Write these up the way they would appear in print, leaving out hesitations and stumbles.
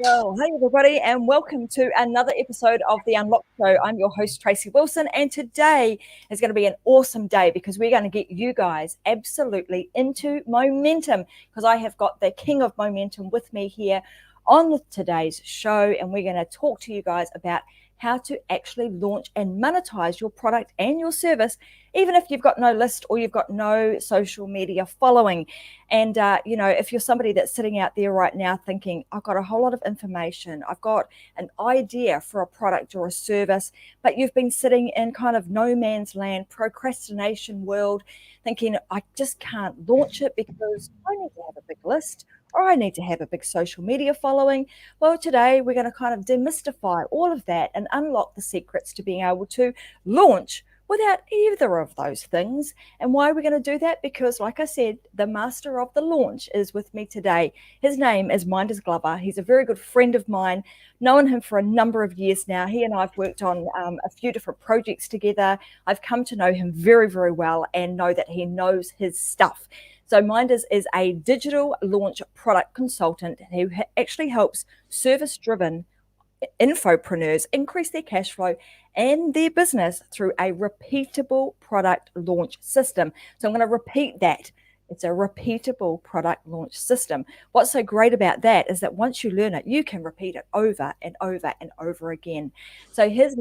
Well, hey everybody, and welcome to another episode of the Unlock Show. I'm your host, Tracy Wilson, and today is going to be an awesome day because we're going to get you guys absolutely into momentum because I have got the king of momentum with me here on today's show, and we're going to talk to you guys about how to actually launch and monetize your product and your service, even if you've got no list or you've got no social media following. And, if you're somebody that's sitting out there right now thinking, I've got a whole lot of information, I've got an idea for a product or a service, but you've been sitting in kind of no man's land, procrastination world, thinking, I just can't launch it because I need to have a big list or I need to have a big social media following. Well, today we're going to kind of demystify all of that and unlock the secrets to being able to launch without either of those things. And why are we going to do that? Because, like I said, the master of the launch is with me today. His name is Mynders. He's a very good friend of mine, known him for a number of years now. He and I have worked on a few different projects together. I've come to know him very, very well and know that he knows his stuff. So Mynders is a digital launch product consultant who actually helps service-driven infopreneurs increase their cash flow and their business through a repeatable product launch system. So I'm going to repeat that. It's a repeatable product launch system. What's so great about that is that once you learn it, you can repeat it over and over and over again. So his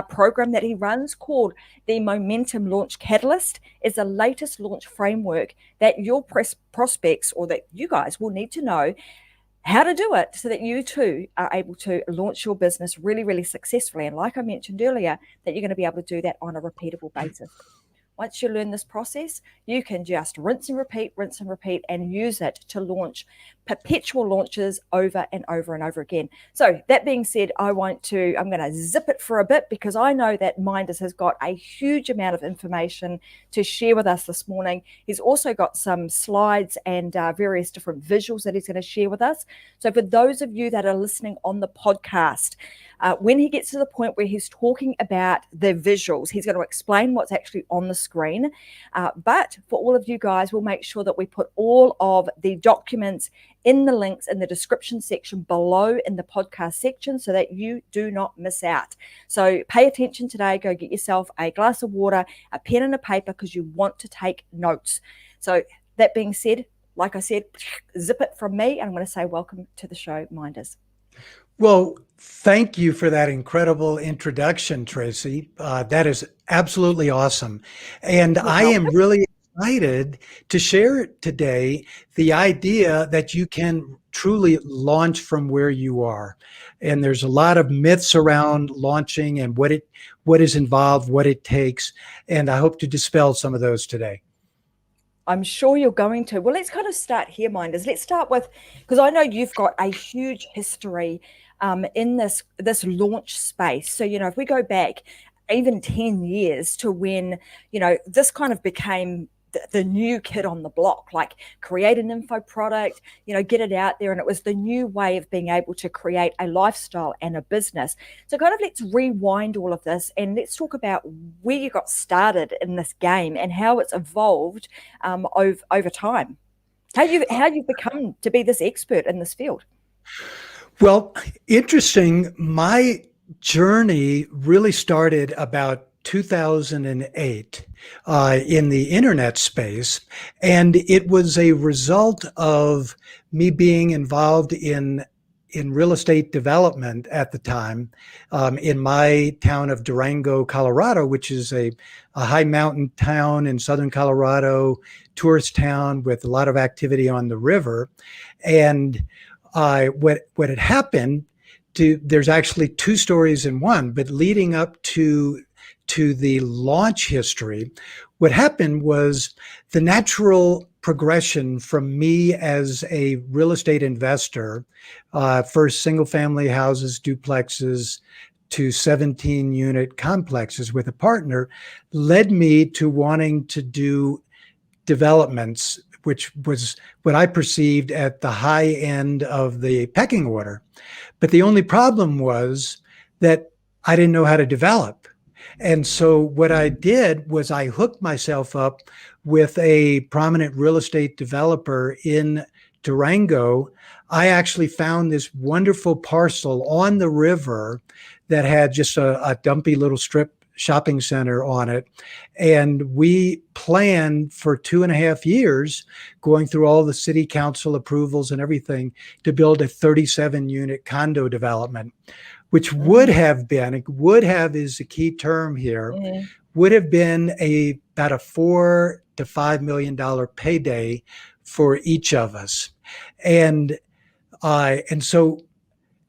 program that he runs called the Momentum Launch Catalyst is the latest launch framework that your prospects or that you guys will need to know how to do it so that you too are able to launch your business really, really successfully. And like I mentioned earlier, that you're going to be able to do that on a repeatable basis. Once you learn this process, you can just rinse and repeat, and use it to launch perpetual launches over and over and over again. So that being said, I'm going to zip it for a bit because I know that Mynders has got a huge amount of information to share with us this morning. He's also got some slides and various different visuals that he's going to share with us. So for those of you that are listening on the podcast, when he gets to the point where he's talking about the visuals, he's going to explain what's actually on the screen. But for all of you guys, we'll make sure that we put all of the documents in the links in the description section below in the podcast section so that you do not miss out. So pay attention today. Go get yourself a glass of water, a pen and a paper because you want to take notes. So that being said, like I said, zip it from me. And I'm going to say welcome to the show, Mynders. Well, thank you for that incredible introduction, Tracy. That is absolutely awesome. And I am really excited to share today the idea that you can truly launch from where you are. And there's a lot of myths around launching and what is involved, what it takes. And I hope to dispel some of those today. I'm sure you're going to. Well, let's kind of start here, Mynders. Let's start with, because I know you've got a huge history in this launch space. So, if we go back even 10 years to when, this kind of became the new kid on the block, like create an info product, get it out there. And it was the new way of being able to create a lifestyle and a business. So kind of let's rewind all of this and let's talk about where you got started in this game and how it's evolved over time. How you've become to be this expert in this field. Well, interesting. My journey really started about 2008 in the internet space. And it was a result of me being involved in real estate development at the time in my town of Durango, Colorado, which is a high mountain town in southern Colorado, tourist town with a lot of activity on the river. And what had happened there's actually two stories in one, but leading up to the launch history, what happened was the natural progression from me as a real estate investor, first single family houses, duplexes, to 17 unit complexes with a partner, led me to wanting to do developments, which was what I perceived at the high end of the pecking order. But the only problem was that I didn't know how to develop. And so what I did was I hooked myself up with a prominent real estate developer in Durango I actually found this wonderful parcel on the river that had just a dumpy little strip shopping center on it. And we planned for 2.5 years, going through all the city council approvals and everything, to build a 37-unit condo development, which would have been, would have is the key term here, would have been about a $4 to $5 million payday for each of us. And so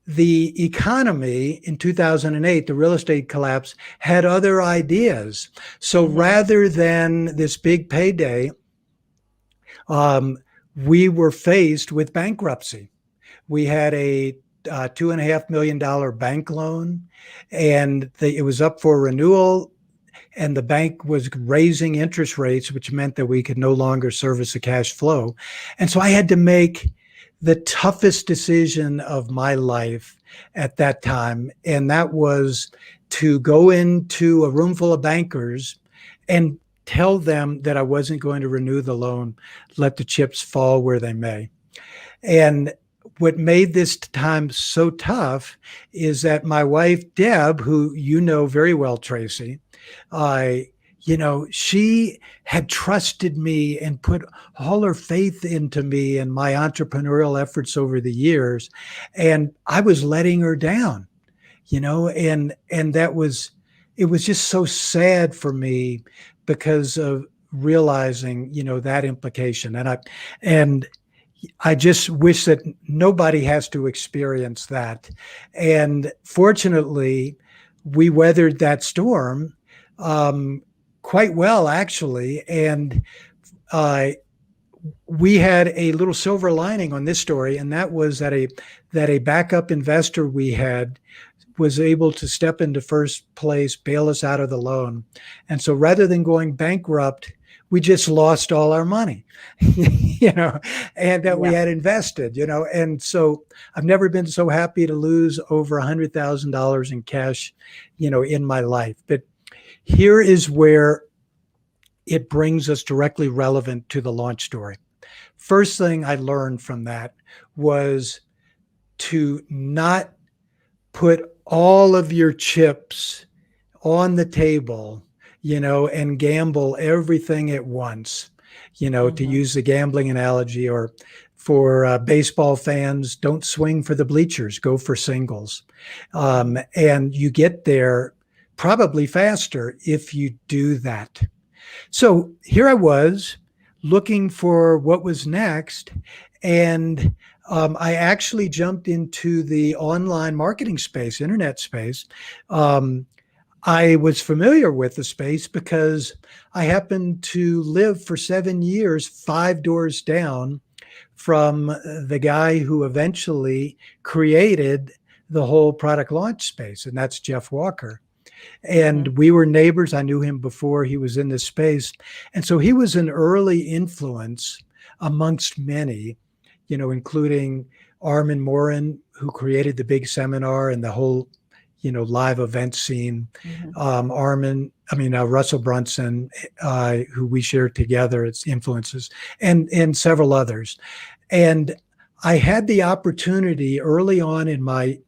the economy in 2008, the real estate collapse, had other ideas. So rather than this big payday, we were faced with bankruptcy. We had a $2.5 million bank loan, and it was up for renewal. And the bank was raising interest rates, which meant that we could no longer service the cash flow. And so I had to make the toughest decision of my life at that time. And that was to go into a room full of bankers and tell them that I wasn't going to renew the loan, let the chips fall where they may. And what made this time so tough is that my wife, Deb, who you know very well, Tracy, she had trusted me and put all her faith into me and my entrepreneurial efforts over the years. And I was letting her down, and it was just so sad for me because of realizing, that implication. And I just wish that nobody has to experience that. And fortunately, we weathered that storm quite well, actually. And we had a little silver lining on this story, and that was that a backup investor we had was able to step into first place, bail us out of the loan. And so rather than going bankrupt, we just lost all our money, and that we had invested, and so I've never been so happy to lose over $100,000 in cash, in my life. But here is where it brings us directly relevant to the launch story. First thing I learned from that was to not put all of your chips on the table, and gamble everything at once, to use the gambling analogy, or for baseball fans, don't swing for the bleachers, go for singles. And you get there probably faster if you do that. So here I was looking for what was next. And I actually jumped into the online marketing space, internet space. I was familiar with the space because I happened to live for 7 years, 5 doors down from the guy who eventually created the whole product launch space, and that's Jeff Walker. And we were neighbors. I knew him before he was in this space. And so he was an early influence amongst many, including Armand Morin, who created the big seminar and the whole live event scene. Russell Brunson, who we shared together, its influences, and several others. And I had the opportunity early on in my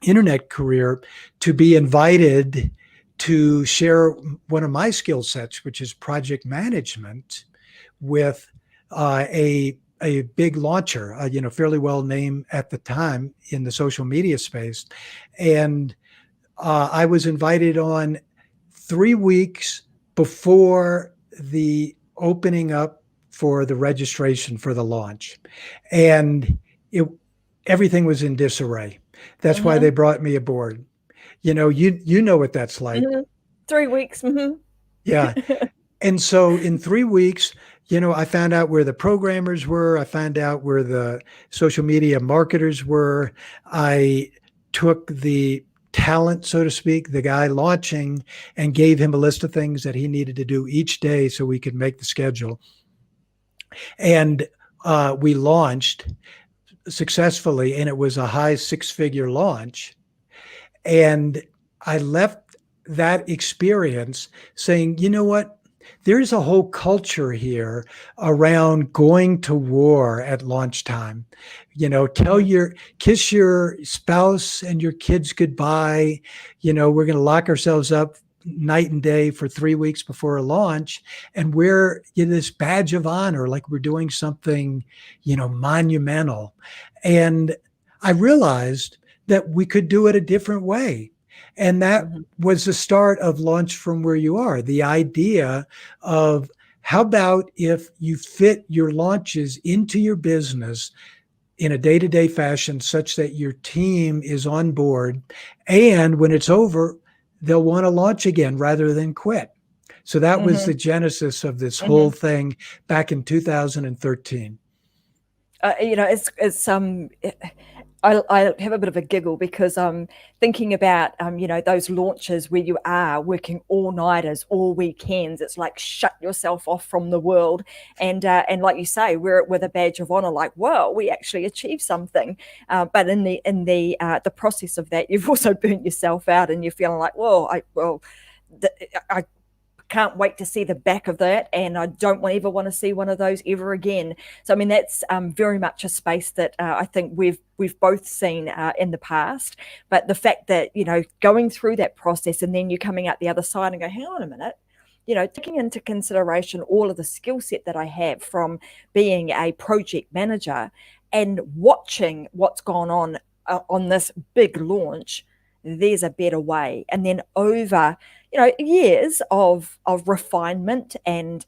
internet career to be invited to share one of my skill sets, which is project management, with a big launcher, fairly well named at the time in the social media space. And I was invited on 3 weeks before the opening up for the registration for the launch. And everything was in disarray. That's why they brought me aboard. You know what that's like. 3 weeks. Yeah. And so in 3 weeks, I found out where the programmers were. I found out where the social media marketers were. I took the talent, so to speak, the guy launching, and gave him a list of things that he needed to do each day so we could make the schedule. And we launched successfully, and it was a high 6-figure launch. And I left that experience saying, you know what? there's a whole culture here around going to war at launch time. Kiss your spouse and your kids goodbye. We're going to lock ourselves up night and day for 3 weeks before a launch and wear this badge of honor like we're doing something, monumental. And I realized that we could do it a different way. And that was the start of Launch From Where You Are. The idea of how about if you fit your launches into your business in a day-to-day fashion such that your team is on board, and when it's over, they'll want to launch again rather than quit. So that was the genesis of this whole thing back in 2013. I have a bit of a giggle because I'm thinking about, those launches where you are working all-nighters, all weekends. It's like shut yourself off from the world. And like you say, wear it with a badge of honor, like, whoa, we actually achieved something. But in the process of that, you've also burnt yourself out and you're feeling like, I can't wait to see the back of that, and I don't ever want to see one of those ever again. So I mean, that's very much a space that I think we've both seen in the past. But the fact that going through that process and then you coming out the other side and go, hang on a minute, taking into consideration all of the skill set that I have from being a project manager and watching what's gone on this big launch, there's a better way. And then over years of refinement and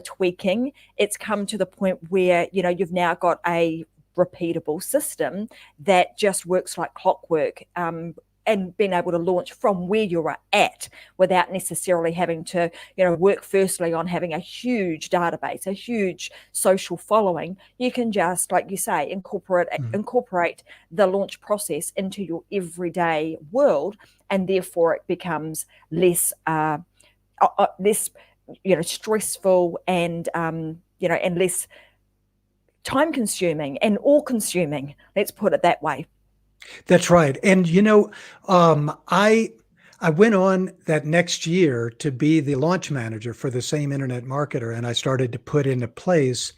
tweaking, it's come to the point where you've now got a repeatable system that just works like clockwork, and being able to launch from where you're at without necessarily having to work firstly on having a huge database, a huge social following. You can just, like you say, incorporate the launch process into your everyday world, and therefore it becomes less stressful and and less time consuming and all consuming, let's put it that way. That's right. And, I went on that next year to be the launch manager for the same internet marketer, and I started to put into place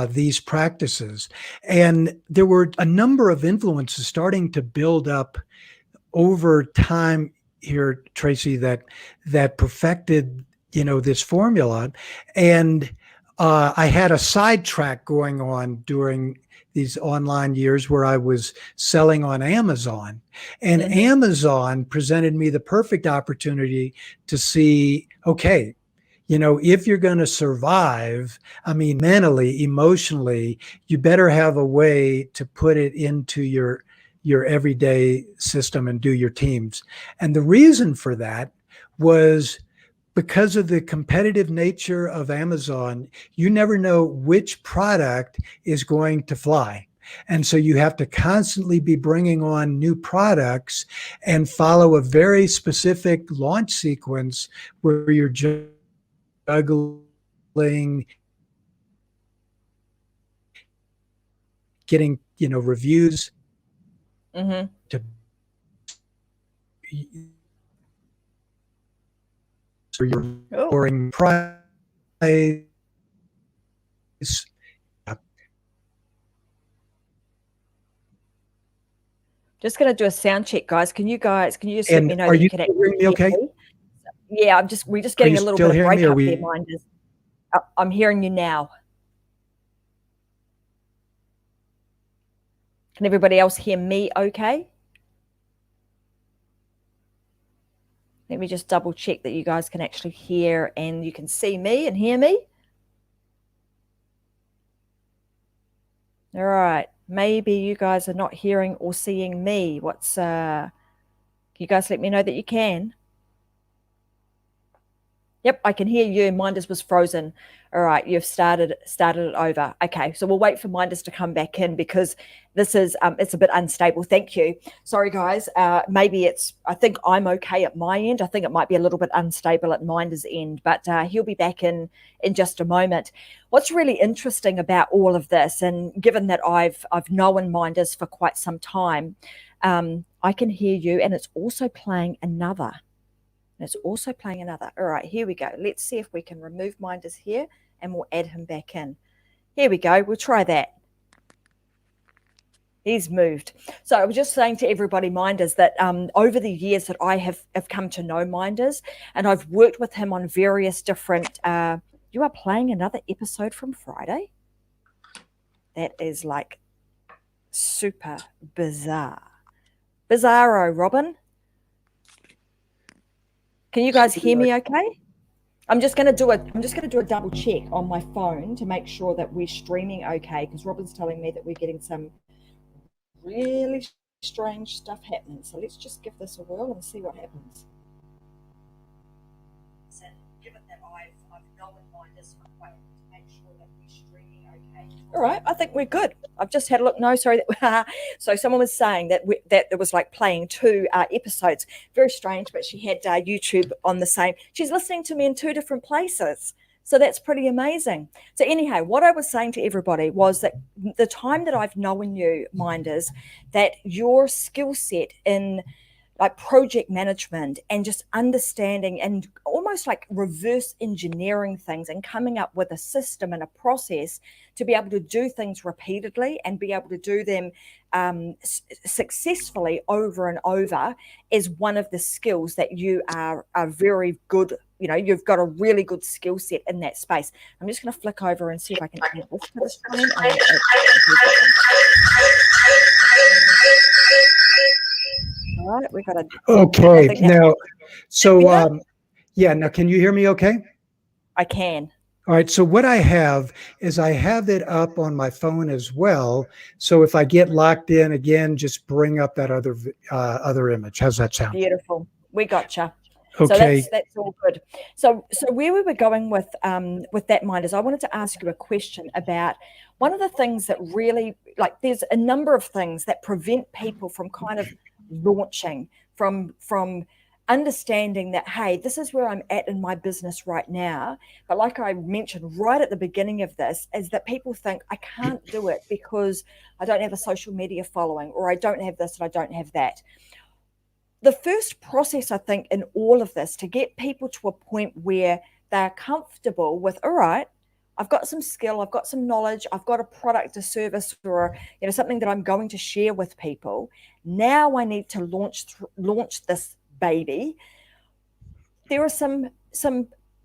these practices. And there were a number of influences starting to build up over time here, Tracy, that perfected, this formula. And I had a sidetrack going on during these online years where I was selling on Amazon, and Amazon presented me the perfect opportunity to see, okay, if you're going to survive, I mean, mentally, emotionally, you better have a way to put it into your everyday system and do your teams. And the reason for that was because of the competitive nature of Amazon. You never know which product is going to fly. And so you have to constantly be bringing on new products and follow a very specific launch sequence where you're juggling, getting, reviews to so you're lowering price. Just going to do a sound check, guys. Can you just let me know that you can actually hear me okay? Yeah, we're just getting a little bit of breakup there, Mynders. I'm hearing you now. Can everybody else hear me okay? Let me just double check that you guys can actually hear and you can see me and hear me. All right. Maybe you guys are not hearing or seeing me. Can you guys let me know that you can? Yep, I can hear you. Mynders was frozen. All right, you've started it over. Okay, so we'll wait for Mynders to come back in because this is it's a bit unstable. Thank you. Sorry, guys. Maybe I think I'm okay at my end. I think it might be a little bit unstable at Mynders' end, but he'll be back in just a moment. What's really interesting about all of this, and given that I've known Mynders for quite some time, I can hear you, and it's also playing another And it's also playing another. All right, here we go. Let's see if we can remove Mynders here and we'll add him back in. Here we go. We'll try that. He's moved. So I was just saying to everybody, Mynders, that over the years that I have come to know Mynders, and I've worked with him on various different. You are playing another episode from Friday. That is like super bizarre. Bizarro, Robin. Can you guys hear me okay? I'm just going to do a double check on my phone to make sure that we're streaming okay, because Robin's telling me that we're getting some really strange stuff happening. So let's just give this a whirl and see what happens. So given that I've known Mynders for quite to make sure that we're streaming okay. All right, I think we're good. I've just had a look. No, sorry. So someone was saying that that it was like playing two episodes. Very strange, but she had YouTube on the same. She's listening to me in two different places. So that's pretty amazing. So anyhow, what I was saying to everybody was that the time that I've known you, Mynders, that your skill set in like project management and just understanding and almost like reverse engineering things and coming up with a system and a process to be able to do things repeatedly and be able to do them successfully over and over is one of the skills that you are very good. You know, you've got a really good skill set in that space. I'm just going to flick over and see if I can add this to the screen. All right, we got a. Okay, now, so yeah, now can you hear me okay? I can. All right, so what I have is I have it up on my phone as well. So if I get locked in again, just bring up that other image. How's that sound? Beautiful. We gotcha. Okay. So that's all good. So where we were going with that, Mynders, I wanted to ask you a question about one of the things that really, like, there's a number of things that prevent people from kind of launching, from understanding that, hey, this is where I'm at in my business right now. But like I mentioned right at the beginning of this, is that people think I can't do it because I don't have a social media following, or I don't have this and I don't have that. The first process, I think, in all of this to get people to a point where they're comfortable with, all right, I've got some skill, I've got some knowledge, I've got a product, a service, or something that I'm going to share with people. Now I need to launch this baby. There are some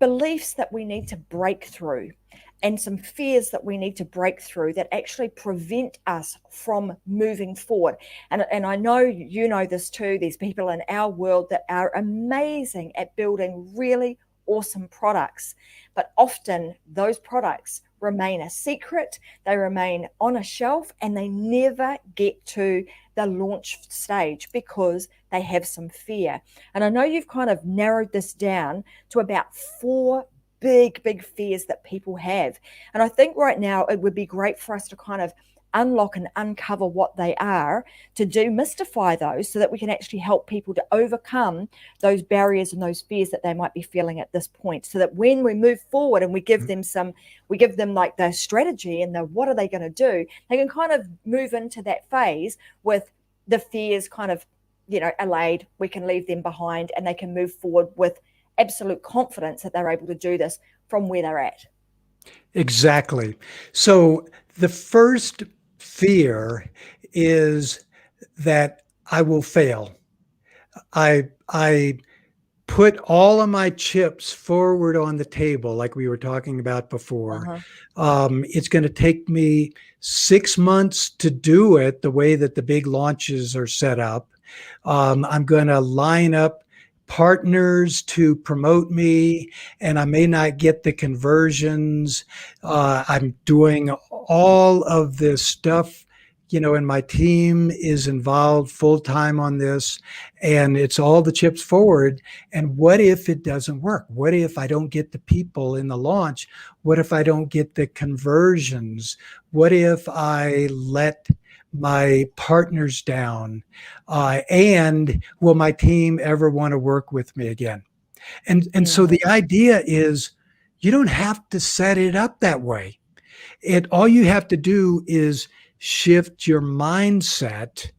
beliefs that we need to break through, and some fears that we need to break through that actually prevent us from moving forward. And I know you know this too. There's people in our world that are amazing at building really awesome products, but often those products remain a secret, they remain on a shelf, and they never get to the launch stage because they have some fear. And I know you've kind of narrowed this down to about 4 big fears that people have. And I think right now it would be great for us to kind of unlock and uncover what they are, to demystify those so that we can actually help people to overcome those barriers and those fears that they might be feeling at this point, so that when we move forward and we give them like the strategy and the what are they going to do, they can kind of move into that phase with the fears kind of allayed. We can leave them behind and they can move forward with absolute confidence that they're able to do this from where they're at. Exactly. So the first fear is that I will fail. I put all of my chips forward on the table, like we were talking about before. It's going to take me 6 months to do it the way that the big launches are set up. I'm going to line up partners to promote me, and I may not get the conversions. I'm doing all of this stuff, and my team is involved full time on this, and it's all the chips forward. And what if it doesn't work? What if I don't get the people in the launch? What if I don't get the conversions? What if I let my partners down? And will my team ever want to work with me again? And so the idea is, you don't have to set it up that way. All you have to do is shift your mindset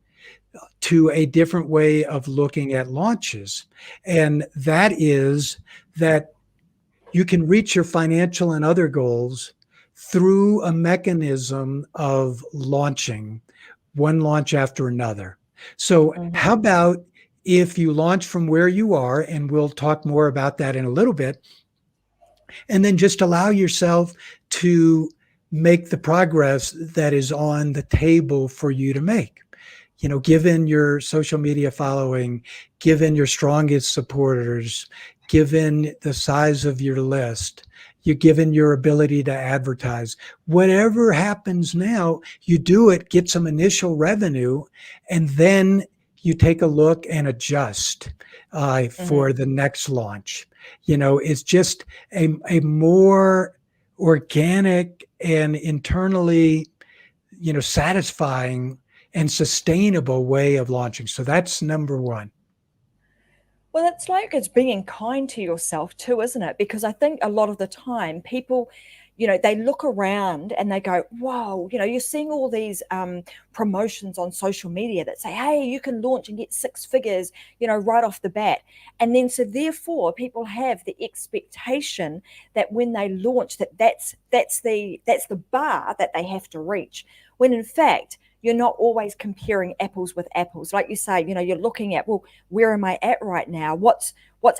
to a different way of looking at launches. And that is that you can reach your financial and other goals through a mechanism of launching one launch after another. So, how about if you launch from where you are, and we'll talk more about that in a little bit, and then just allow yourself to make the progress that is on the table for you to make. Given your social media following, given your strongest supporters, given the size of your list, you're given your ability to advertise, whatever happens now, you do it, get some initial revenue, and then you take a look and adjust for the next launch. It's just a more organic and internally, satisfying and sustainable way of launching. So that's number one. Well, it's being kind to yourself too, isn't it? Because I think a lot of the time people, they look around and they go, wow, you're seeing all these promotions on social media that say, hey, you can launch and get 6 figures, right off the bat. And then, so therefore people have the expectation that when they launch that's the bar that they have to reach. When in fact, you're not always comparing apples with apples. Like you say, you're looking at, well, where am I at right now? What's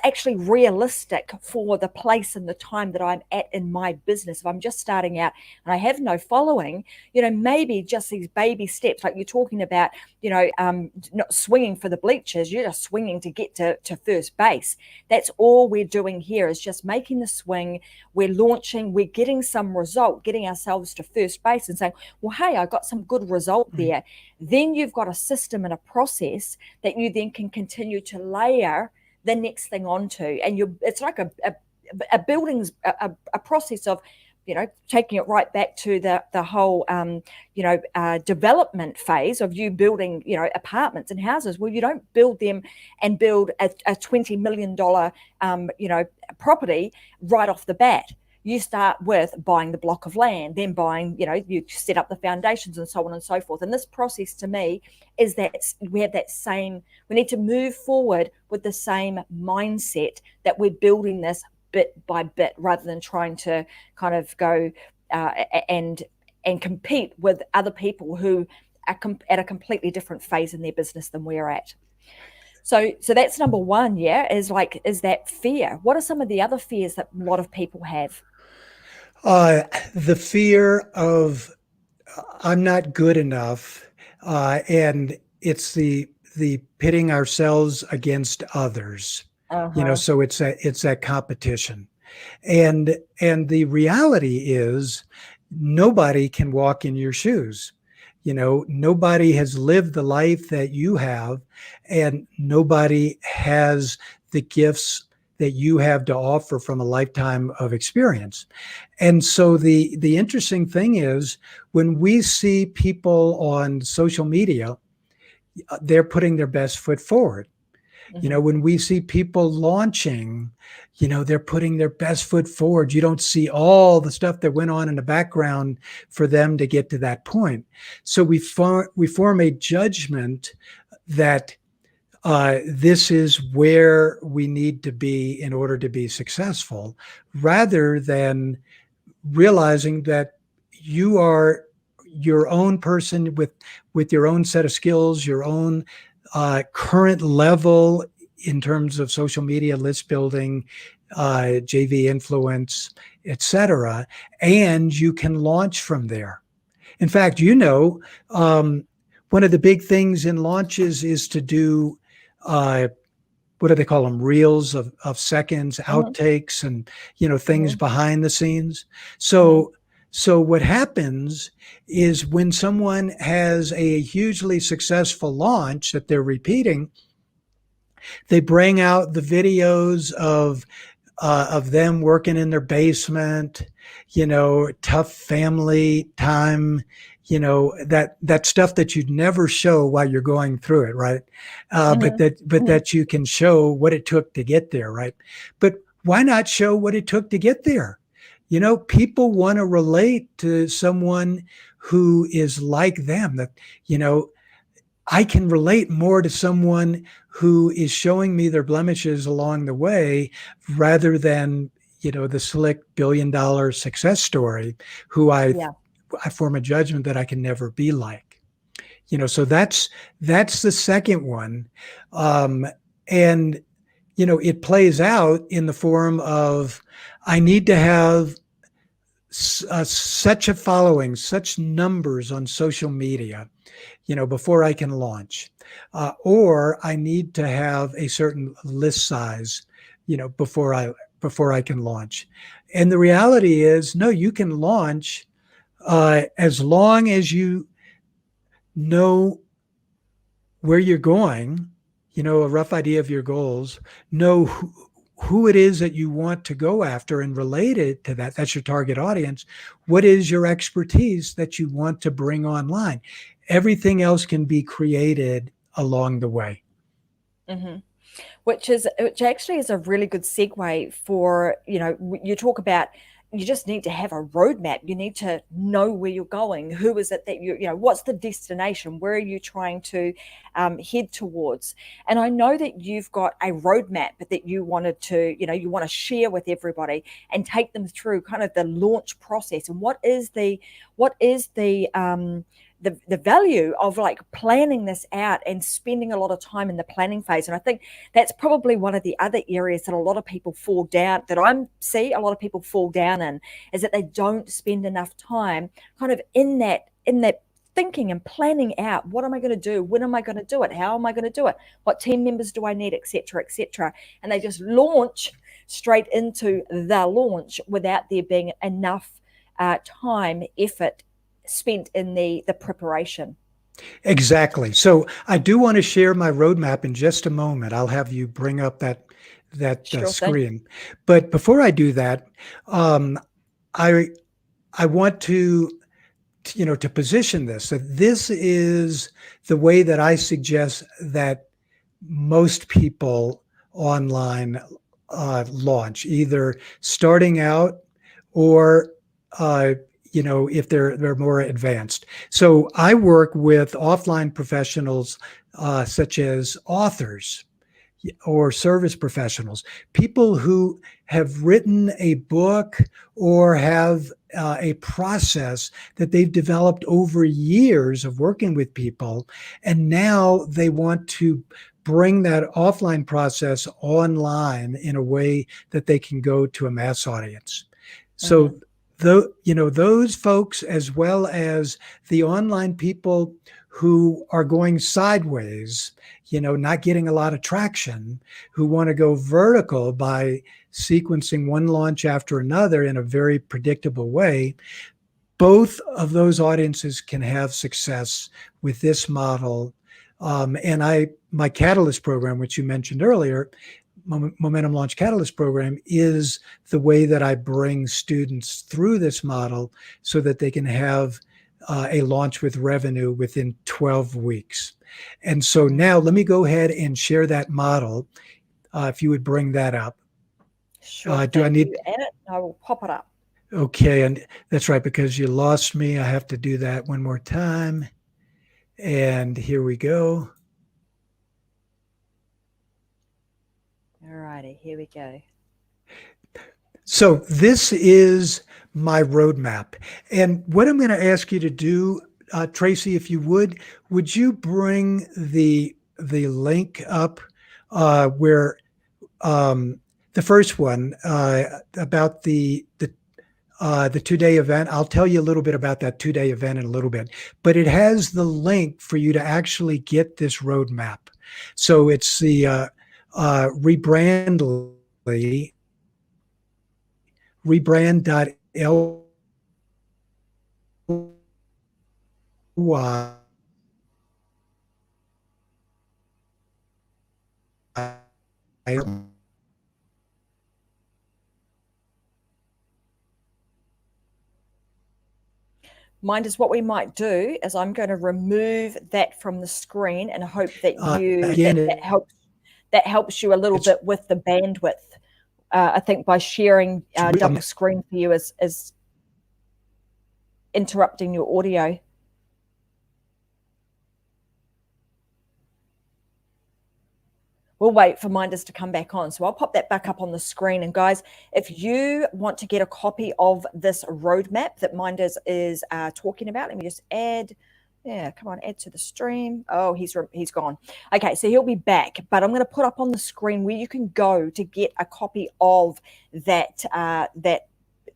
actually realistic for the place and the time that I'm at in my business? If I'm just starting out and I have no following, maybe just these baby steps, like you're talking about, not swinging for the bleachers, you're just swinging to get to first base. That's all we're doing here, is just making the swing. We're launching, we're getting some result, getting ourselves to first base and saying, well, hey, I got some good result there. Then you've got a system and a process that you then can continue to layer the next thing onto. And it's like a building's a process of, taking it right back to the whole, development phase of you building, apartments and houses. Well, you don't build them and build a $20 million, property right off the bat. You start with buying the block of land, then buying, you set up the foundations and so on and so forth. And this process to me is that we have that same, we need to move forward with the same mindset that we're building this bit by bit, rather than trying to kind of go and compete with other people who are at a completely different phase in their business than we're at. So that's number one, is that fear. What are some of the other fears that a lot of people have? The fear of I'm not good enough, and it's the pitting ourselves against others. So it's that competition, and the reality is nobody can walk in your shoes. Nobody has lived the life that you have, and nobody has the gifts that you have to offer from a lifetime of experience. And so the interesting thing is, when we see people on social media, they're putting their best foot forward. When we see people launching, they're putting their best foot forward. You don't see all the stuff that went on in the background for them to get to that point. So we form a judgment that this is where we need to be in order to be successful, rather than realizing that you are your own person with your own set of skills, your own current level in terms of social media, list building, JV influence, etc., and you can launch from there. In fact, one of the big things in launches is to do what do they call them? Reels of seconds, outtakes, and things behind the scenes. So what happens is, when someone has a hugely successful launch that they're repeating, they bring out the videos of them working in their basement, tough family time, that stuff that you'd never show while you're going through it, right? But that you can show what it took to get there, right? But why not show what it took to get there? People want to relate to someone who is like them. That I can relate more to someone who is showing me their blemishes along the way rather than, the slick $1 billion success story who Yeah. I form a judgment that I can never be like. So that's the second one. And it plays out in the form of I need to have such a following, such numbers on social media, before I can launch, or I need to have a certain list size, before I can launch. And the reality is, no, you can launch as long as you know where you're going, a rough idea of your goals, know who it is that you want to go after and relate it to that. That's your target audience. What is your expertise that you want to bring online? Everything else can be created along the way. Mm-hmm. Which actually is a really good segue for, you talk about, you just need to have a roadmap. You need to know where you're going. Who is it that what's the destination? Where are you trying to head towards? And I know that you've got a roadmap that you wanted to, you want to share with everybody and take them through kind of the launch process. And what is the value of like planning this out and spending a lot of time in the planning phase. And I think that's probably one of the other areas that a lot of people fall down, that I see a lot of people fall down in, is that they don't spend enough time kind of in that thinking and planning out, what am I going to do? When am I going to do it? How am I going to do it? What team members do I need, et cetera, et cetera. And they just launch straight into the launch without there being enough time, effort spent in the preparation. Exactly. So I do want to share my roadmap in just a moment. I'll have you bring up that Sure thing. screen. But before I do that, I want to to position this. So this is the way that I suggest that most people online launch, either starting out or if they're more advanced. So I work with offline professionals such as authors or service professionals, people who have written a book or have a process that they've developed over years of working with people, and now they want to bring that offline process online in a way that they can go to a mass audience. So Mm-hmm. those folks, as well as the online people who are going sideways, not getting a lot of traction, who want to go vertical by sequencing one launch after another in a very predictable way, both of those audiences can have success with this model. And my Catalyst program, which you mentioned earlier, Momentum Launch Catalyst program, is the way that I bring students through this model so that they can have a launch with revenue within 12 weeks. And so now let me go ahead and share that model. If you would bring that up. Sure Do I thing. need? You add it, I will pop it up. Okay, and that's right, because you lost me. I have to do that one more time. And here we go. All righty, here we go. So this is my roadmap. And what I'm going to ask you to do, Tracy, if you would you bring the link up where the first one about the 2-day event? I'll tell you a little bit about that 2-day event in a little bit, but it has the link for you to actually get this roadmap. So it's the rebrandly, Mynders, what we might do is I'm going to remove that from the screen and hope that again, that helps you a little it's bit with the bandwidth. I think by sharing double screen for you is interrupting your audio. we'll wait for Mynders to come back on. So I'll pop that back up on the screen. And guys, if you want to get a copy of this roadmap that Mynders is talking about, let me just add. Yeah, come on, add to the stream. Oh, he's gone. Okay, so he'll be back. But I'm going to put up on the screen where you can go to get a copy of that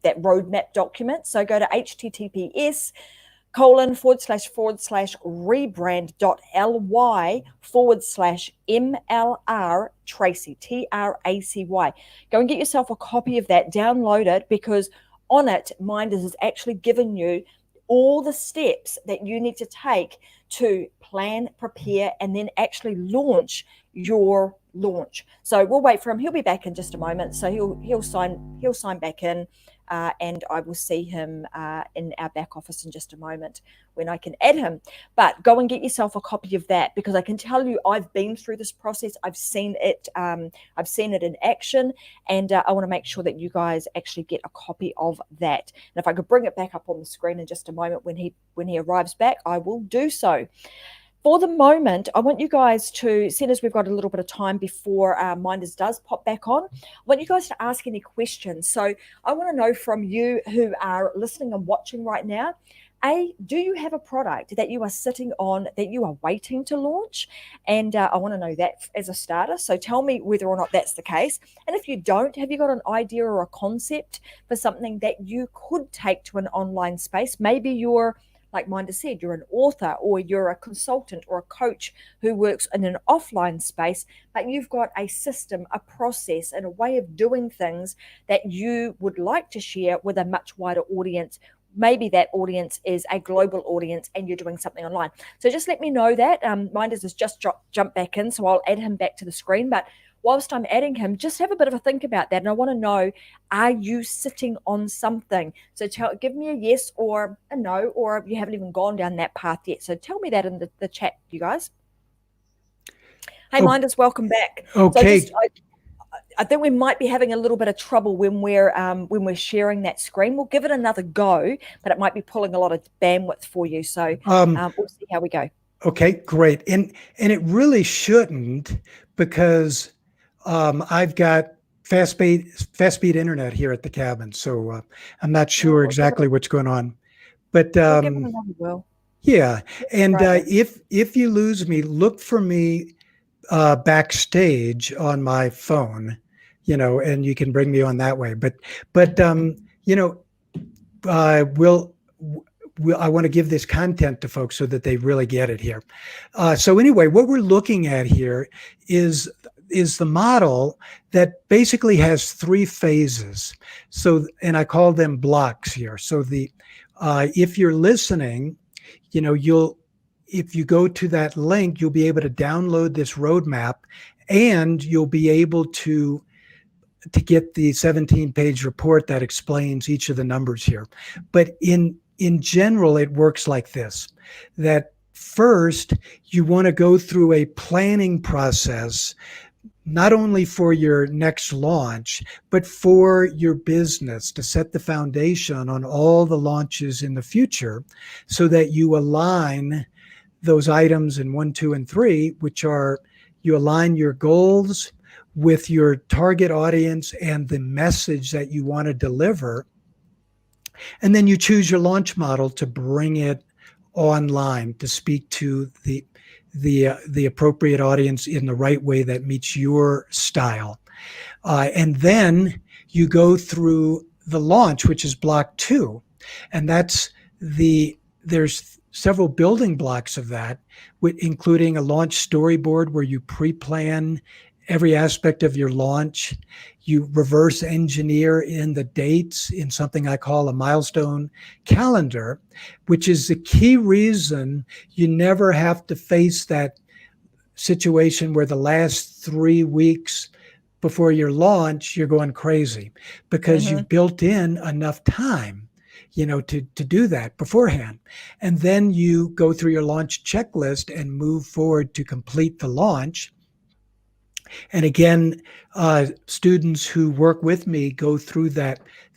roadmap document. So go to https://rebrand.ly/MLR Tracy, TRACY. Go and get yourself a copy of that, download it, because on it, Mynders has actually given you all the steps that you need to take to plan, prepare, and then actually launch your launch. So we'll wait for him. He'll be back in just a moment. So he'll sign back in. And I will see him in our back office in just a moment when I can add him. But go and get yourself a copy of that, because I can tell you I've been through this process. I've seen it. I've seen it in action, and I want to make sure that you guys actually get a copy of that. And if I could bring it back up on the screen in just a moment when he arrives back, I will do so. For the moment, I want you guys to, seeing as we've got a little bit of time before Mynders does pop back on, I want you guys to ask any questions. So I want to know from you who are listening and watching right now, do you have a product that you are sitting on that you are waiting to launch? And I want to know that as a starter. So tell me whether or not that's the case. And if you don't, have you got an idea or a concept for something that you could take to an online space? Maybe you're, like Mynders said, you're an author, or you're a consultant or a coach who works in an offline space, but you've got a system, a process, and a way of doing things that you would like to share with a much wider audience. Maybe that audience is a global audience and you're doing something online. So just let me know that. Mynders has just jumped back in, so I'll add him back to the screen. But whilst I'm adding him, just have a bit of a think about that. And I want to know, are you sitting on something? So give me a yes or a no, or you haven't even gone down that path yet. So tell me that in the chat, you guys. Hey, Mynders, welcome back. Okay. So I think we might be having a little bit of trouble when we're sharing that screen. We'll give it another go, but it might be pulling a lot of bandwidth for you. So we'll see how we go. Okay, great. And it really shouldn't, because I've got fast speed internet here at the cabin, so I'm not sure exactly what's going on. But we'll give it another go. Yeah, and if you lose me, look for me backstage on my phone, and you can bring me on that way. But I want to give this content to folks so that they really get it here. So anyway, what we're looking at here is the model that basically has three phases. So, and I call them blocks here. So if you're listening, if you go to that link, you'll be able to download this roadmap, and you'll be able to get the 17-page report that explains each of the numbers here. But in general, it works like this: that first, you want to go through a planning process, not only for your next launch, but for your business, to set the foundation on all the launches in the future, so that you align those items in 1, 2, and 3, which are, you align your goals with your target audience and the message that you want to deliver. And then you choose your launch model to bring it online, to speak to the appropriate audience in the right way that meets your style. And then you go through the launch, which is block 2. And there's several building blocks of that, including a launch storyboard where you pre-plan every aspect of your launch. You reverse engineer in the dates in something I call a milestone calendar, which is the key reason you never have to face that situation where the last 3 weeks before your launch, you're going crazy, because you've built in enough time, to do that beforehand. And then you go through your launch checklist and move forward to complete the launch. And again, students who work with me go through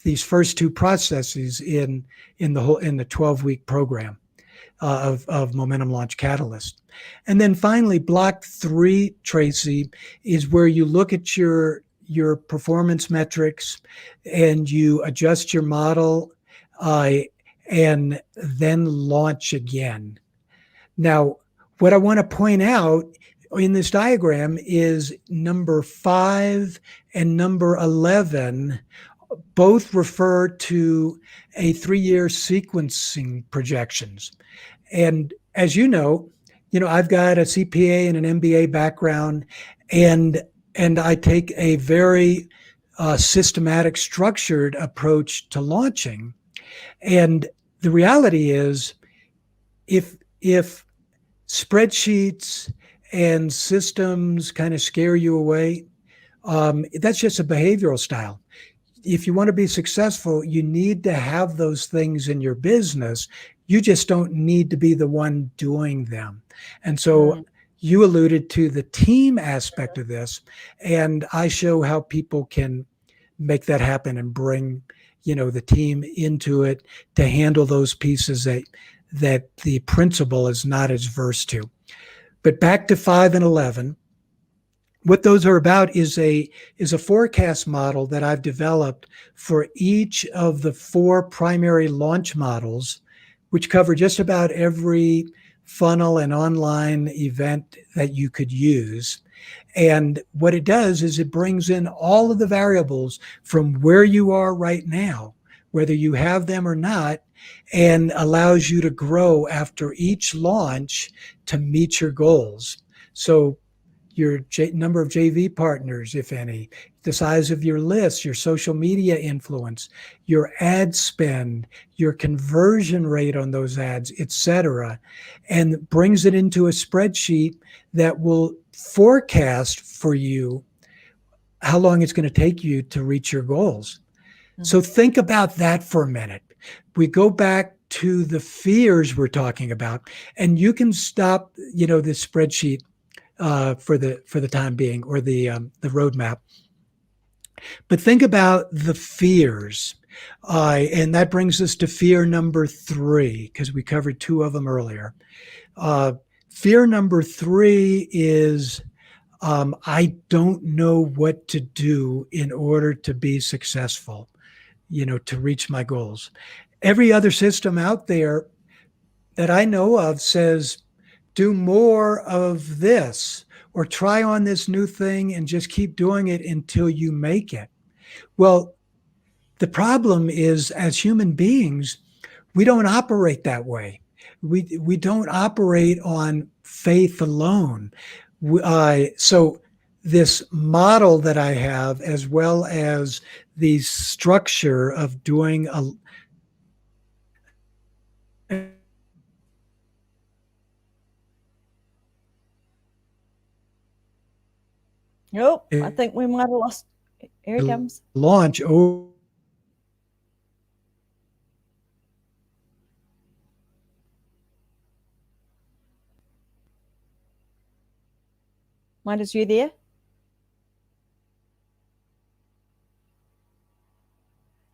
these first 2 processes in the 12-week program. of Momentum Launch Catalyst. And then finally, block 3, Tracy, is where you look at your performance metrics and you adjust your model and then launch again. Now, what I want to point out in this diagram is number 5 and number 11 both refer to a 3-year sequencing projections. And as you know, I've got a CPA and an MBA background, and I take a very systematic, structured approach to launching. And the reality is, if spreadsheets and systems kind of scare you away, that's just a behavioral style. If you want to be successful, you need to have those things in your business. You just don't need to be the one doing them. And so you alluded to the team aspect of this, and I show how people can make that happen and bring, the team into it to handle those pieces that the principal is not as versed to. But back to 5 and 11, what those are about is a forecast model that I've developed for each of the 4 primary launch models, which cover just about every funnel and online event that you could use. And what it does is it brings in all of the variables from where you are right now, whether you have them or not, and allows you to grow after each launch to meet your goals. So your number of JV partners, if any, the size of your list, your social media influence, your ad spend, your conversion rate on those ads, etc., and brings it into a spreadsheet that will forecast for you how long it's going to take you to reach your goals. So think about that for a minute. We go back to the fears we're talking about, and you can stop, this spreadsheet for the time being, or the roadmap. But think about the fears, and that brings us to fear number 3, because we covered 2 of them earlier. Fear number 3 is I don't know what to do in order to be successful, to reach my goals. Every other system out there that I know of says, do more of this, or try on this new thing and just keep doing it until you make it. Well, the problem is, as human beings, we don't operate that way. We don't operate on faith alone. So this model that I have, as well as the structure of doing Nope, I think we might have lost. Here he comes. Launch over. Mynders, you there?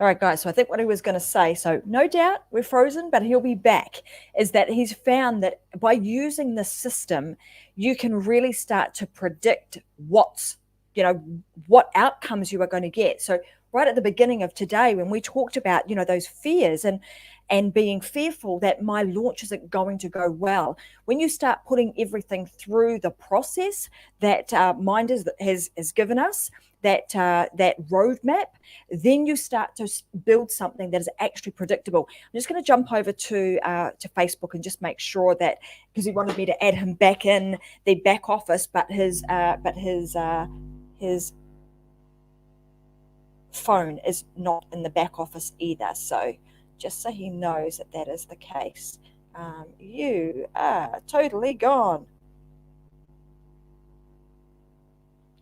All right, guys, so I think what he was going to say, so no doubt we're frozen, but he'll be back, is that he's found that by using the system, you can really start to predict what outcomes you are going to get. So right at the beginning of today, when we talked about, those fears and being fearful that my launch isn't going to go well, when you start putting everything through the process that Mynders has given us, that roadmap, then you start to build something that is actually predictable. I'm just going to jump over to Facebook and just make sure that, because he wanted me to add him back in the back office, but his phone is not in the back office either. So just so he knows that is the case. You are totally gone.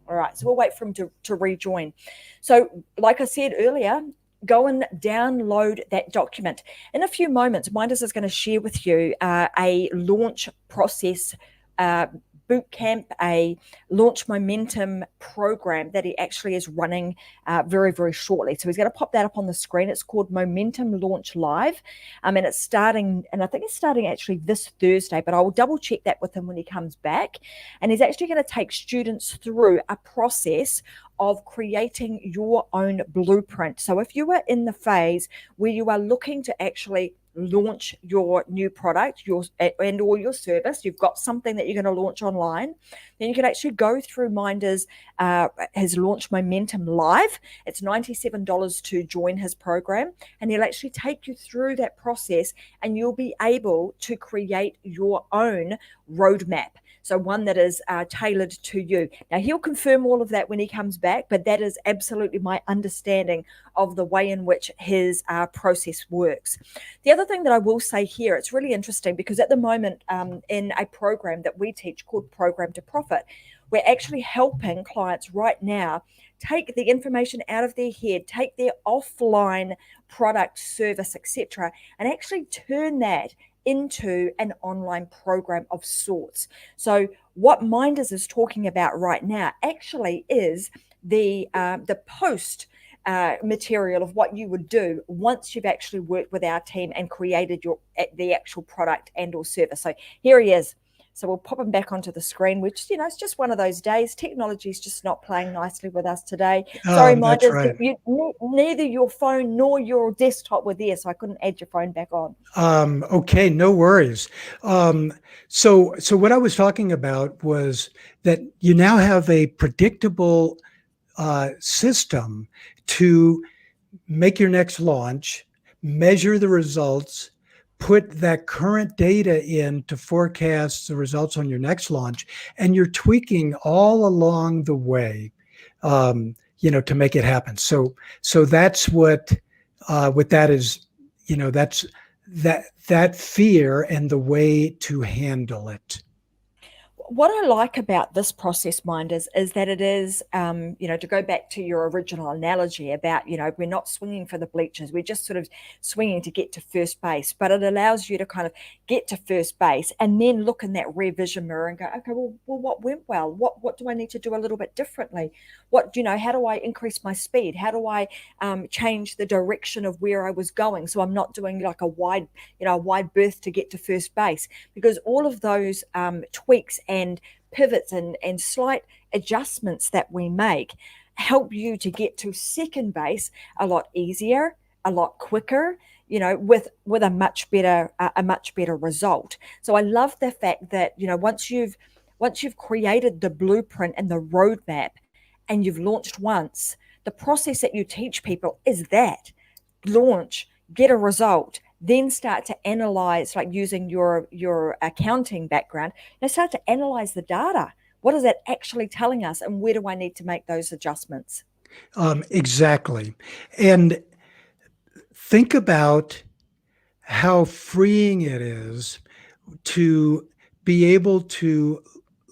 All right, so we'll wait for him to rejoin. So like I said earlier, go and download that document. In a few moments, Mynders is going to share with you a launch process boot camp, a launch momentum program that he actually is running very, very shortly. So he's going to pop that up on the screen. It's called Momentum Launch Live. And it's starting, and I think it's starting actually this Thursday, but I will double check that with him when he comes back. And he's actually going to take students through a process of creating your own blueprint. So if you are in the phase where you are looking to actually launch your new product or your service, you've got something that you're going to launch online, then you can actually go through Mynders his Launch Momentum Live. It's $97 to join his program, and he'll actually take you through that process, and you'll be able to create your own roadmap. So one that is tailored to you. Now, he'll confirm all of that when he comes back, but that is absolutely my understanding of the way in which his process works. The other thing that I will say here, it's really interesting because at the moment in a program that we teach called Program to Profit, we're actually helping clients right now take the information out of their head, take their offline product, service, etc., and actually turn that into an online program of sorts. So what Mynders is talking about right now actually is the post material of what you would do once you've actually worked with our team and created the actual product and or service. So here he is. So we'll pop him back onto the screen, which, it's just one of those days. Technology is just not playing nicely with us today. Sorry, That's Mynders, right. neither your phone nor your desktop were there, so I couldn't add your phone back on. Okay, no worries. So what I was talking about was that you now have a predictable system to make your next launch, measure the results, put that current data in to forecast the results on your next launch, and you're tweaking all along the way, to make it happen. So that's what that is. That's that fear and the way to handle it. What I like about this process, Mynders, is that it is, to go back to your original analogy about, we're not swinging for the bleachers, we're just sort of swinging to get to first base, but it allows you to kind of get to first base and then look in that rear vision mirror and go, okay, well what went well? What do I need to do a little bit differently? How do I increase my speed? How do I change the direction of where I was going? So I'm not doing like a wide berth to get to first base, because all of those tweaks and pivots and slight adjustments that we make help you to get to second base a lot easier, a lot quicker, with a much better result. So I love the fact that once you've created the blueprint and the roadmap and you've launched once, the process that you teach people is that launch, get a result, then start to analyze, like using your accounting background, start to analyze the data. What is it actually telling us, and where do I need to make those adjustments? Exactly. And think about how freeing it is to be able to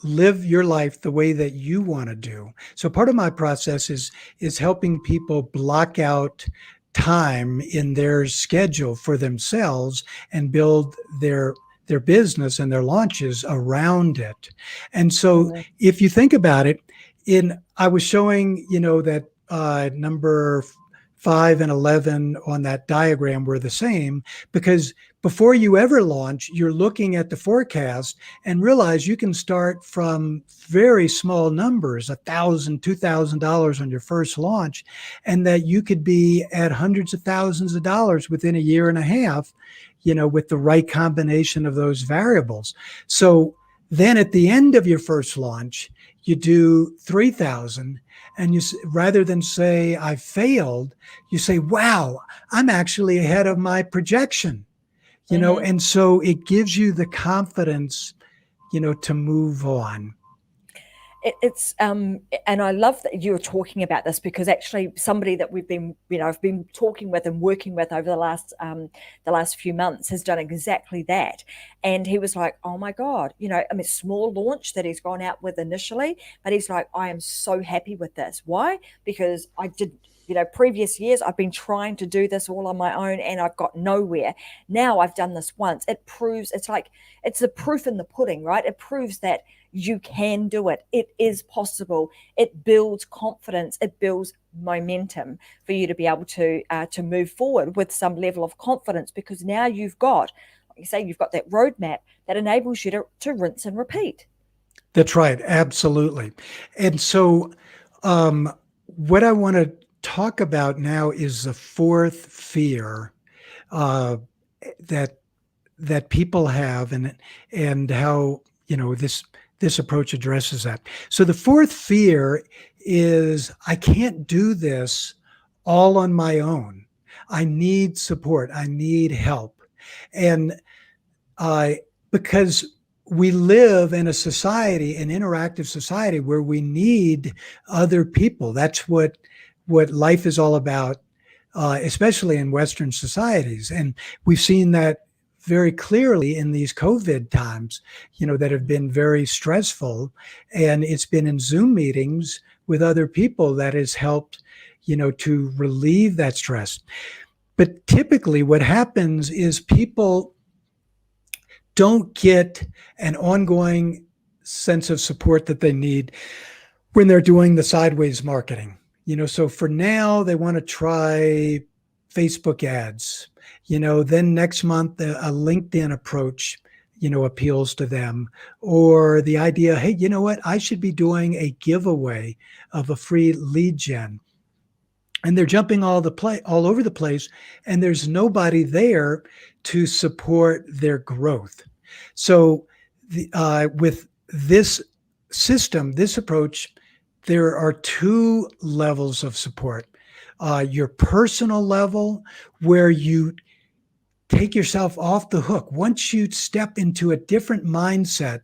live your life the way that you want to do. So part of my process is helping people block out time in their schedule for themselves and build their business and their launches around it. And so if you think about it, I was showing, that number 5 and 11 on that diagram were the same, because before you ever launch, you're looking at the forecast and realize you can start from very small numbers, $1,000, $2,000 on your first launch, and that you could be at hundreds of thousands of dollars within a year and a half, with the right combination of those variables. So then at the end of your first launch, you do 3,000, and rather than say I failed, you say, wow, I'm actually ahead of my projection, and so it gives you the confidence, to move on. It's and I love that you're talking about this, because actually somebody that we've been, I've been talking with and working with over the last few months has done exactly that. And he was like, oh my God, small launch that he's gone out with initially, but he's like, I am so happy with this. Why? Because previous years, I've been trying to do this all on my own and I've got nowhere. Now I've done this once. It proves, it's the proof in the pudding, right? It proves that you can do it. It is possible. It builds confidence. It builds momentum for you to be able to move forward with some level of confidence, because now you've got, like you say, you've got that roadmap that enables you to rinse and repeat. That's right. Absolutely. And so, what I want to talk about now is the fourth fear uh, that people have, and how this approach addresses that. So the fourth fear is, I can't do this all on my own. I need support. I need help, and because we live in a society, an interactive society, where we need other people. That's what life is all about, especially in Western societies. And we've seen that very clearly in these COVID times, that have been very stressful. And it's been in Zoom meetings with other people that has helped, to relieve that stress. But typically what happens is people don't get an ongoing sense of support that they need when they're doing the sideways marketing. So for now, they want to try Facebook ads. Then next month, a LinkedIn approach, appeals to them. Or the idea, hey, you know what? I should be doing a giveaway of a free lead gen. And they're jumping all over the place, and there's nobody there to support their growth. So with this system, this approach, there are two levels of support. Your personal level, where you take yourself off the hook. Once you step into a different mindset,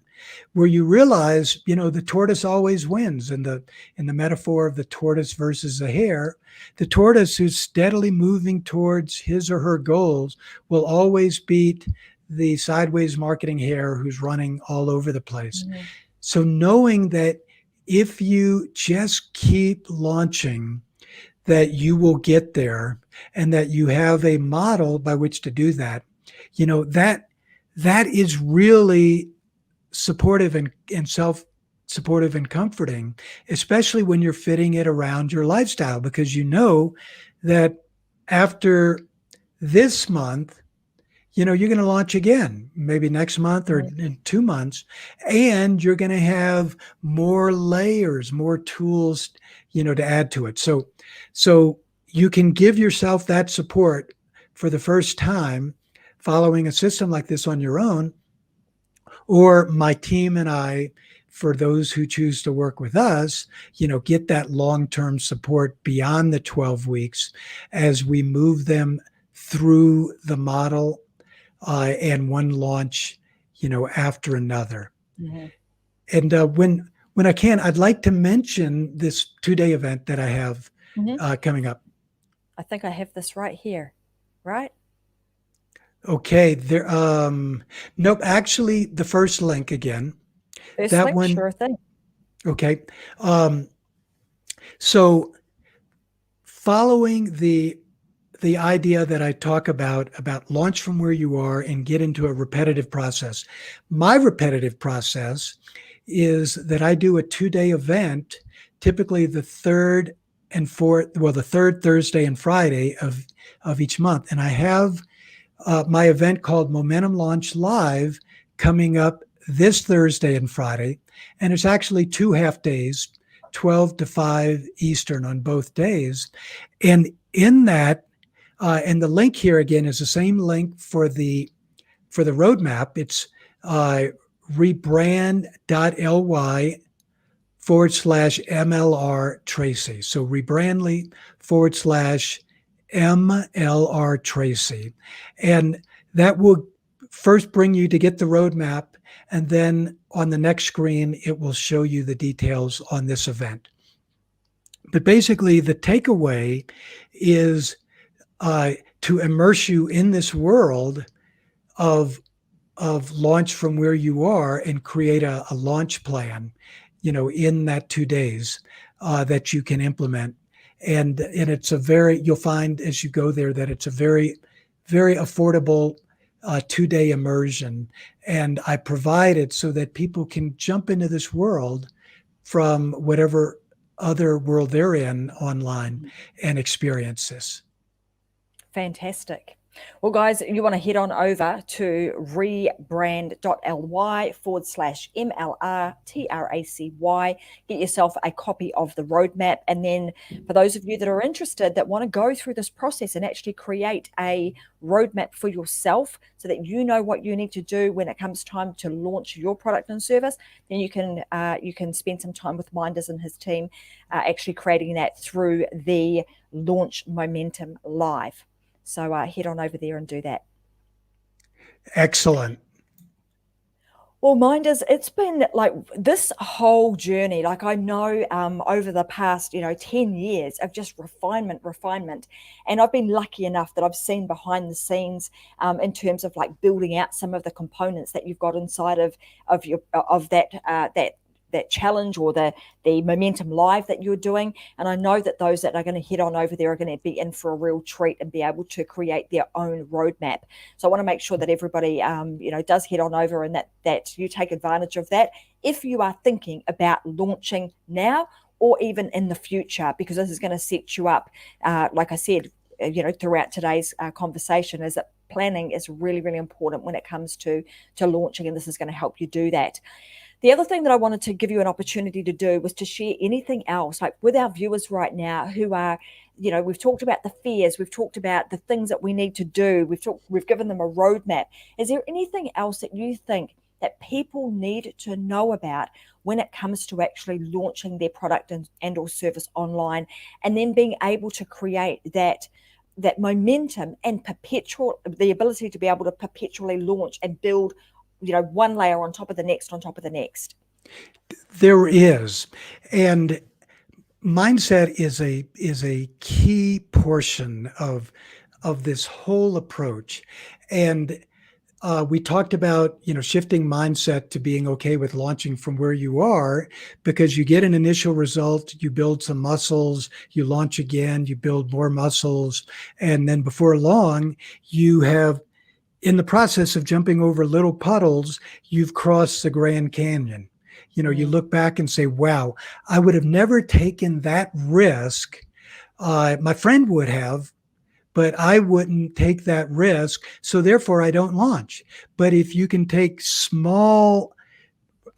where you realize, the tortoise always wins. In the metaphor of the tortoise versus the hare, the tortoise who's steadily moving towards his or her goals will always beat the sideways marketing hare who's running all over the place. Mm-hmm. So knowing that if you just keep launching, that you will get there, and that you have a model by which to do that, that is really supportive and self-supportive and comforting, especially when you're fitting it around your lifestyle, because that after this month, you're going to launch again, maybe next month or in 2 months, and you're going to have more layers, more tools, to add to it. So you can give yourself that support for the first time following a system like this on your own. Or my team and I, for those who choose to work with us, get that long-term support beyond the 12 weeks as we move them through the model, and one launch, after another. Mm-hmm. And when I can, I'd like to mention this 2-day event that I have coming up. I think I have this right here, right? Okay, there. Nope. Actually, the first link again. First link, one, sure thing. Okay. So, following the idea that I talk about launch from where you are and get into a repetitive process. My repetitive process is that I do a 2-day event, typically the third Thursday and Friday of each month, and I have my event called Momentum Launch Live coming up this Thursday and Friday. And it's actually 2 half days, 12 to 5 Eastern on both days. And in that, and the link here again is the same link for the roadmap. It's rebrand.ly/MLR Tracy. So rebrandly/MLR Tracy. And that will first bring you to get the roadmap. And then on the next screen, it will show you the details on this event. But basically, the takeaway is to immerse you in this world of launch from where you are and create a launch plan, in that 2 days that you can implement. And it's you'll find as you go there that it's a very, very affordable 2-day immersion. And I provide it so that people can jump into this world from whatever other world they're in online and experience this. Fantastic. Well, guys, you want to head on over to rebrand.ly/MLRTRACY. Get yourself a copy of the roadmap. And then for those of you that are interested that want to go through this process and actually create a roadmap for yourself so that you know what you need to do when it comes time to launch your product and service, then you can spend some time with Mynders and his team actually creating that through the Launch Momentum Live. So head on over there and do that. Excellent. Well, Mynders, it's been like this whole journey, like I know over the past, 10 years of just refinement. And I've been lucky enough that I've seen behind the scenes in terms of like building out some of the components that you've got inside of that challenge or the Momentum Live that you're doing. And I know that those that are going to head on over there are going to be in for a real treat and be able to create their own roadmap. So I want to make sure that everybody, does head on over and that you take advantage of that if you are thinking about launching now or even in the future, because this is going to set you up, like I said, throughout today's conversation, is that planning is really, really important when it comes to launching, and this is going to help you do that. The other thing that I wanted to give you an opportunity to do was to share anything else, like with our viewers right now who are, we've talked about the fears, we've talked about the things that we need to do, we've given them a roadmap. Is there anything else that you think that people need to know about when it comes to actually launching their product and or service online, and then being able to create that momentum and the ability to be able to perpetually launch and build one layer on top of the next, on top of the next? There is. And mindset is a key portion of this whole approach. And we talked about, shifting mindset to being okay with launching from where you are, because you get an initial result, you build some muscles, you launch again, you build more muscles. And then before long, you have, in the process of jumping over little puddles, you've crossed the Grand Canyon. You look back and say, wow, I would have never taken that risk. My friend would have, but I wouldn't take that risk. So therefore I don't launch. But if you can take small,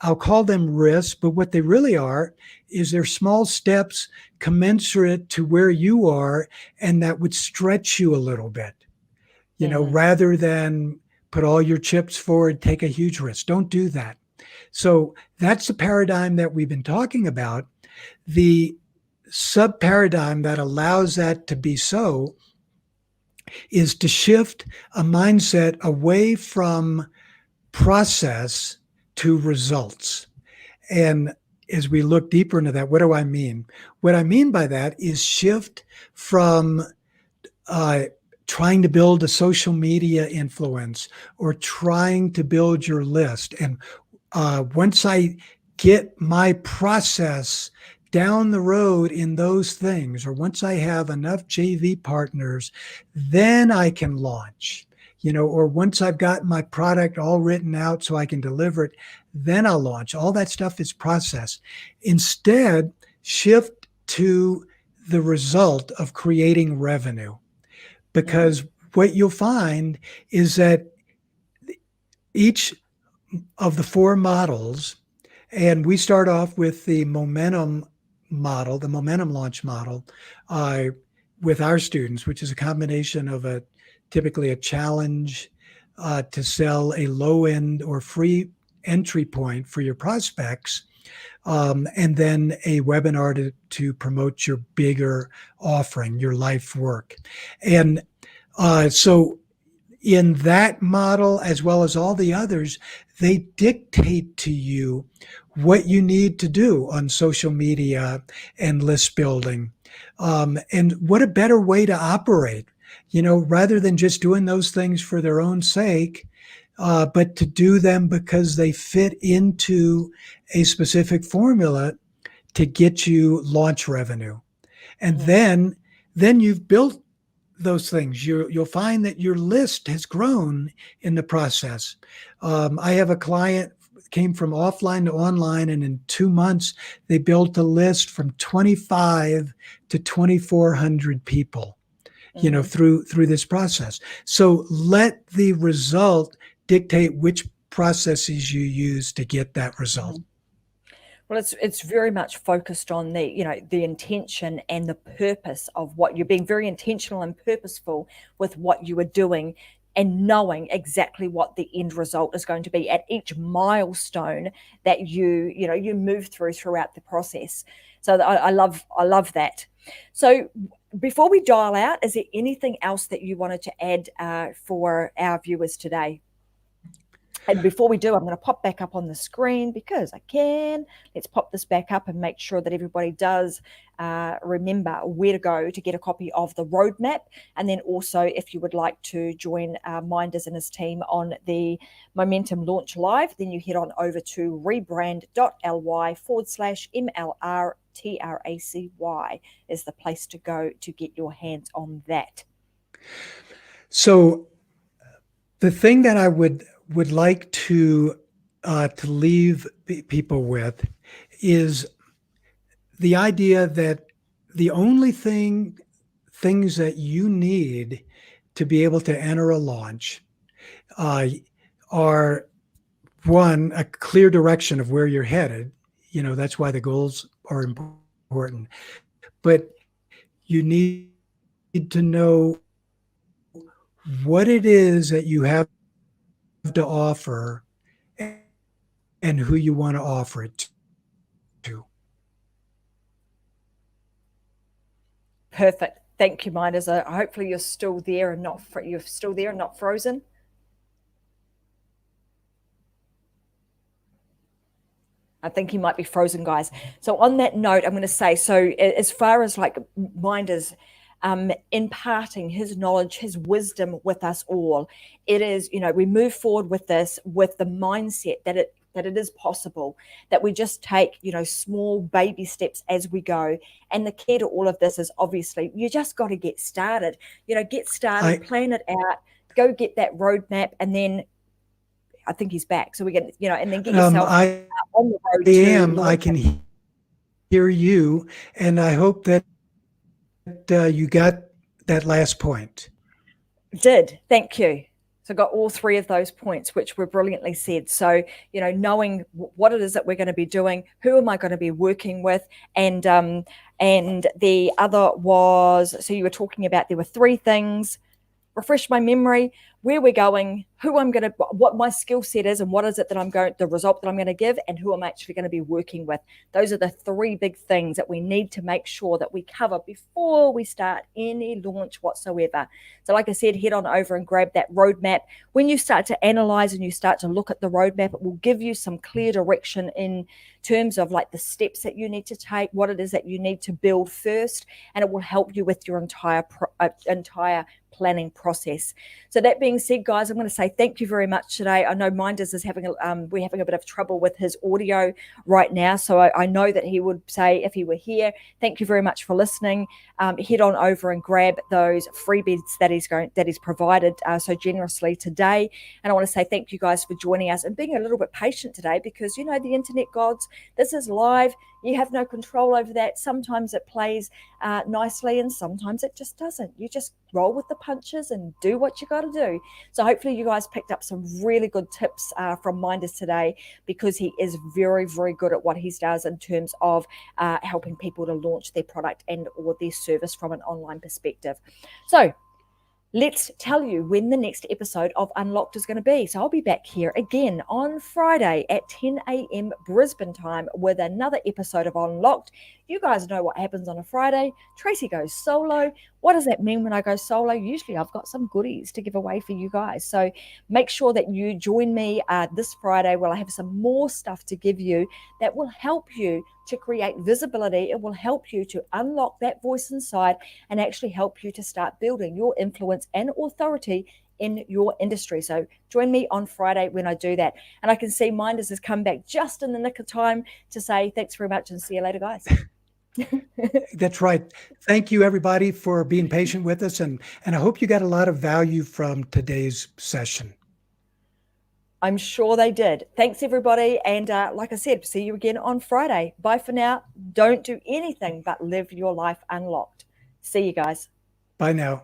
I'll call them risks, but what they really are is they're small steps commensurate to where you are, and that would stretch you a little bit. Rather than put all your chips forward, take a huge risk. Don't do that. So that's the paradigm that we've been talking about. The sub-paradigm that allows that to be so is to shift a mindset away from process to results. And as we look deeper into that, what do I mean? What I mean by that is shift from trying to build a social media influence or trying to build your list. And once I get my process down the road in those things, or once I have enough JV partners, then I can launch, or once I've got my product all written out so I can deliver it, then I'll launch. All that stuff is process. Instead, shift to the result of creating revenue. Because what you'll find is that each of the 4 models, and we start off with the momentum model, the momentum launch model, with our students, which is a combination of typically a challenge to sell a low end or free entry point for your prospects, and then a webinar to promote your bigger offering, your life work. And so in that model, as well as all the others, they dictate to you what you need to do on social media and list building. And what a better way to operate, rather than just doing those things for their own sake, but to do them because they fit into a specific formula to get you launch revenue. And then you've built those things. You'll find that your list has grown in the process. I have a client came from offline to online, and in 2 months they built a list from 25 to 2,400 people, through this process. So let the result dictate which processes you use to get that result. Well, it's very much focused on the intention and the purpose of what you're being very intentional and purposeful with what you are doing, and knowing exactly what the end result is going to be at each milestone that you move throughout the process. So I love that. So before we dial out, is there anything else that you wanted to add for our viewers today? And before we do, I'm going to pop back up on the screen because I can. Let's pop this back up and make sure that everybody does remember where to go to get a copy of the roadmap. And then also, if you would like to join Mynders and his team on the Momentum Launch Live, then you head on over to rebrand.ly/MLRTRACY is the place to go to get your hands on that. So the thing that I would like to leave people with is the idea that the only things that you need to be able to enter a launch are, one, a clear direction of where you're headed. That's why the goals are important. But you need to know what it is that you have to offer and who you want to offer it to. Perfect. Thank you, Mynders. Hopefully you're still there and not frozen. I think he might be frozen, guys. So on that note, I'm going to say, so as far as like Mynders imparting his knowledge, his wisdom with us all, it is, we move forward with this with the mindset that it is possible, that we just take, small baby steps as we go. And the key to all of this is obviously you just got to get started, plan it out, go get that roadmap. And then I think he's back. So we get, and then get yourself on the road. I can hear you. And I hope that you got that last point. Did. Thank you. So got all three of those points, which were brilliantly said. So, knowing what it is that we're going to be doing, who am I going to be working with? And the other was, so you were talking about, there were three things. Refresh my memory, where we're going, what my skill set is, and what is it that the result that I'm going to give, and who I'm actually going to be working with. Those are the three big things that we need to make sure that we cover before we start any launch whatsoever. So like I said, head on over and grab that roadmap. When you start to analyze and you start to look at the roadmap, it will give you some clear direction in terms of like the steps that you need to take, what it is that you need to build first, and it will help you with your entire planning process. So that being said, guys, I'm going to say thank you very much today. I know Mynders is we're having a bit of trouble with his audio right now. So I know that he would say, if he were here, thank you very much for listening. Head on over and grab those freebies that he's provided so generously today. And I want to say thank you guys for joining us and being a little bit patient today, because the internet gods, this is live. You have no control over that. Sometimes it plays nicely and sometimes it just doesn't. You just roll with the punches and do what you got to do. So hopefully you guys picked up some really good tips from Mynders today, because he is very, very good at what he does in terms of helping people to launch their product and or their service from an online perspective. So let's tell you when the next episode of Unlocked is going to be. So I'll be back here again on Friday at 10 a.m. Brisbane time with another episode of Unlocked. You guys know what happens on a Friday. Tracy goes solo. What does that mean when I go solo? Usually I've got some goodies to give away for you guys. So make sure that you join me this Friday, where I have some more stuff to give you that will help you to create visibility. It will help you to unlock that voice inside and actually help you to start building your influence and authority in your industry. So join me on Friday when I do that. And I can see Mynders has come back just in the nick of time to say thanks very much and see you later, guys. That's right. Thank you, everybody, for being patient with us. And I hope you got a lot of value from today's session. I'm sure they did. Thanks, everybody. And like I said, see you again on Friday. Bye for now. Don't do anything but live your life unlocked. See you guys. Bye now.